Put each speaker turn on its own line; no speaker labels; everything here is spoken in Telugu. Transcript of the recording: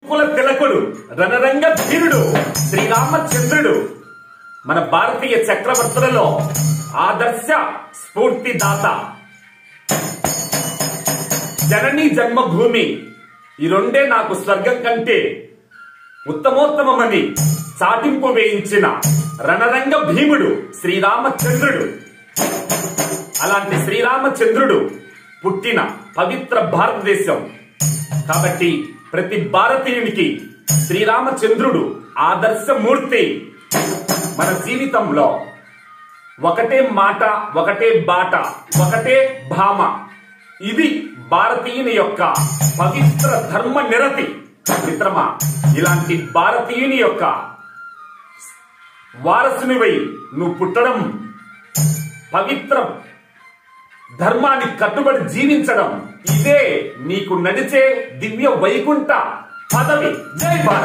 కుల తిలకుడు రణరంగ ధీరుడు శ్రీరామచంద్రుడు మన భారతీయ చక్రవర్తులలో ఆదర్శ స్ఫూర్తిదాత. జననీ జన్మభూమి ఈ రెండే నాకు స్వర్గం కంటే ఉత్తమోత్తమమని చాటింపు వేయించిన రణరంగ భీముడు శ్రీరామచంద్రుడు. అలాంటి శ్రీరామచంద్రుడు పుట్టిన పవిత్ర భారతదేశం కాబట్టి ప్రతి భారతీయునికి శ్రీరామచంద్రుడు ఆదర్శమూర్తి. మన జీవితంలో ఒకటే మాట, ఒకటే బాట, ఒకటే భామ. ఇది భారతీయుని యొక్క పవిత్ర ధర్మ నిరతి. మిత్రమా, ఇలాంటి భారతీయుని యొక్క వారసునివై నువ్వు పుట్టడం, పవిత్ర ధర్మాన్ని కట్టుబడి జీవించడం, ఇదే నీకు నడిచే దివ్య వైకుంఠ పదవి. జై భారత్.